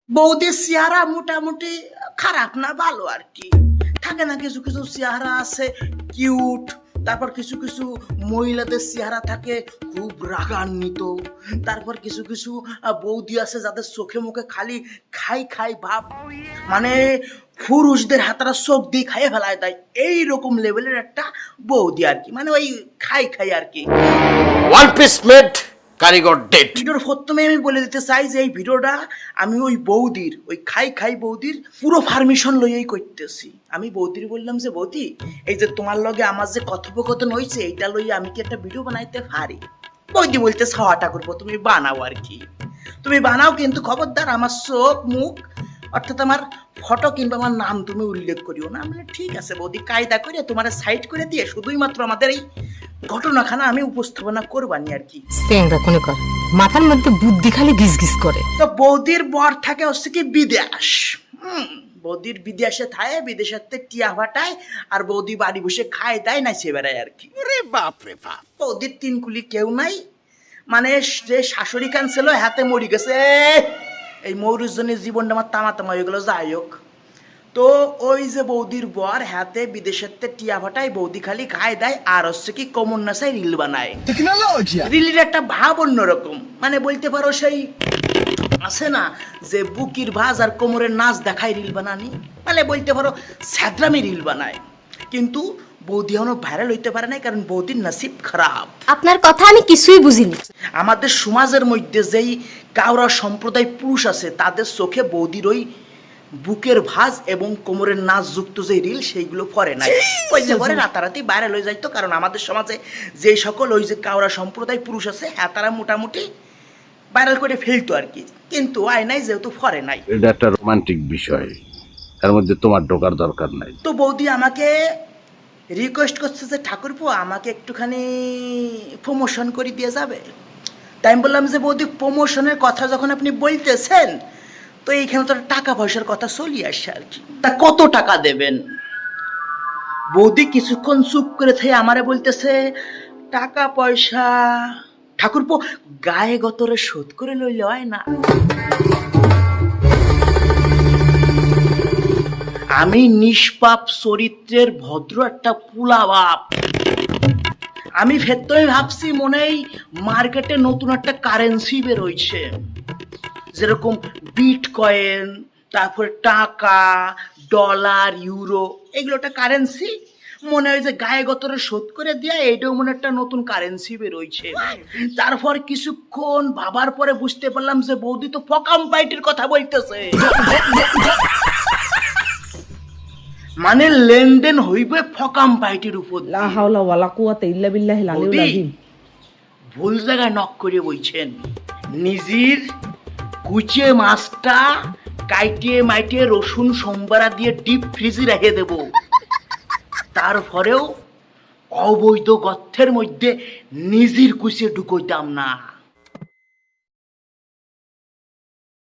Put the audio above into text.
বৌদির চেহারা মোটামুটি খারাপ না, ভালো আর কি। থাকে না কিছু কিছু চেহারা আছে কিউট, তারপর কিছু কিছু মহিলাদের চেহারা থাকে খুব রাগান্বিত, তারপর কিছু কিছু বৌদি আছে যাদের চোখে মুখে খালি খাই খাই ভাব, মানে পুরুষদের হাতারা চোখ দিয়ে খাইয়ে ফেলায় দেয়, এইরকম লেভেলের একটা বৌদি আর কি, মানে ওই খাই খাই আর কি। ওয়ান পিস মেড কারিগর ডেট। ভিডিওর প্রথমে আমি বলে দিতে চাই যে এই ভিডিওটা আমি ওই বৌদির, ওই খাই খাই বৌদির পুরো পারমিশন লইয়াই করতেছি। আমি বৌদির বললাম যে বৌদি, এই যে তোমার লগে আমার যে কথোপকথন হয়েছে এইটা লইয়া আমি কি একটা ভিডিও বানাইতে পারি? বৌদি বলতে ছাওয়াটা করবো, তুমি বানাও আর কি, তুমি বানাও, কিন্তু খবরদার আমার চোখ মুখ অর্থাৎ আমার ফটো কিংবা আমার নাম তুমি উল্লেখ করিও না। আমি বললাম, ঠিক আছে বৌদি, কায়দা করে তোমার সাইড করে দিয়ে শুধুই মাত্র আমাদের এই ঘটনাখানা আমি উপস্থাপনা করবানি আর কি। মাথার মধ্যে বুদ্ধি খালি গিজ গিজ করে। তো বৌদির বর থাকে হচ্ছে কি বিদেশ, বৌদির বিদেশে থাকে, বিদেশের টিয়া ফাটায়, আর বৌদি বাড়ি বসে খায় দেয় না সে বেড়ায় আর কি। বাপ রে বাপ, বৌদির তিন কুলি কেউ নাই, মানে যে শাশুড়ি খান ছিল হাতে মরি গেছে, এই মৌরুর জন্য জীবনটা আমার তামা তামা হয়ে গেলো। যাই হোক, তো ওই যে বৌদির বর হাতে বিদেশের টিয়া ফাটায়, বৌদি খালি খায় দেয়, আর হচ্ছে কি কমন নাচায় রিল বানায়। রিলের একটা ভাব অন্যরকম, মানে বলতে পারো সেই আছে না যে বুকির ভাজ আর কোমরের নাচ দেখায় রিল বানানি, মানে বলতে পারো স্যাদ্রামি রিল বানায়। কিন্তু বৌদি এখনো ভাইরাল হইতে পারে নাই, কারণ বৌদির নসিব খারাপ। আপনার কথা আমি কিছুই বুঝিনি। আমাদের সমাজের মধ্যে যেই কাউরা সম্প্রদায় পুরুষ আছে তাদের চোখে বৌদির ওই বুকের ভাঁজ এবং কোমরের নাচ যুক্ত যে রিল সেইগুলো পরে নাই, বলতে পারে রাতারাতি ভাইরাল হয়ে যাইতো। কারণ আমাদের সমাজে যে সকল ওই যে কাউরা সম্প্রদায় পুরুষ আছে হ্যাঁ তারা মোটামুটি ভাইরাল করে ফেলতো আর কি, কিন্তু আয় নাই যেহেতু ফরে নাই। এটা একটা রোমান্টিক বিষয়, তার মধ্যে তোমার ঢোকার দরকার নাই। তো বৌদি আমাকে রিকোয়েস্ট করছে যে ঠাকুরপো আমাকে একটুখানি প্রমোশন করে দিয়ে যাবে। তাই আমি বললাম যে বৌদি প্রমোশনের কথা যখন আপনি বলতেছেন, তো এইখানে তো টাকা পয়সার কথা চলি আসছে আর কি। তা কত টাকা দেবেন? বৌদি কিছুক্ষণ চুপ করে থেকে আমারে বলতেছে, টাকা পয়সা ঠাকুরপো গায়ে গতরে শোধ করে লইলে হয় না। আমি নিষ্পাপ চরিত্রের ভদ্র একটা পুলা বাপ, আমি ভেতরে ভাবছি মনেই মার্কেটে নতুন একটা কারেন্সি বেরোইছে, যেরকম বিটকয়েন, তারপরে টাকা, ডলার, ইউরো, এগুলো একটা কারেন্সি। মনে হয় যে গায়ে গতরে শোধ করে দেয়া এইটাও মনে একটা নতুন কারেন্সি বেরোইছে। তারপর কিছুক্ষণ ভাবার পরে বুঝতে পারলাম যে বৌদি তো ফকাম পাইটির কথা বলতেছে, মানে লেনদেন হইবে ফকাম পাইটির উপর। লা হাওলা ওয়ালা কুওয়াতা ইল্লা বিল্লাহিল আলিয়্যিল আযীম। ভুল জায়গায় নক করে বইছেন, নিজের কুচিয়ে মাছটা কাইটিয়ে মাইটিয়ে রসুন সোমবারা দিয়ে ডিপ ফ্রিজে রেখে দেব, তারপরেও অবৈধ গর্থের মধ্যে নিজের কুচিয়ে ঢুকইতাম না।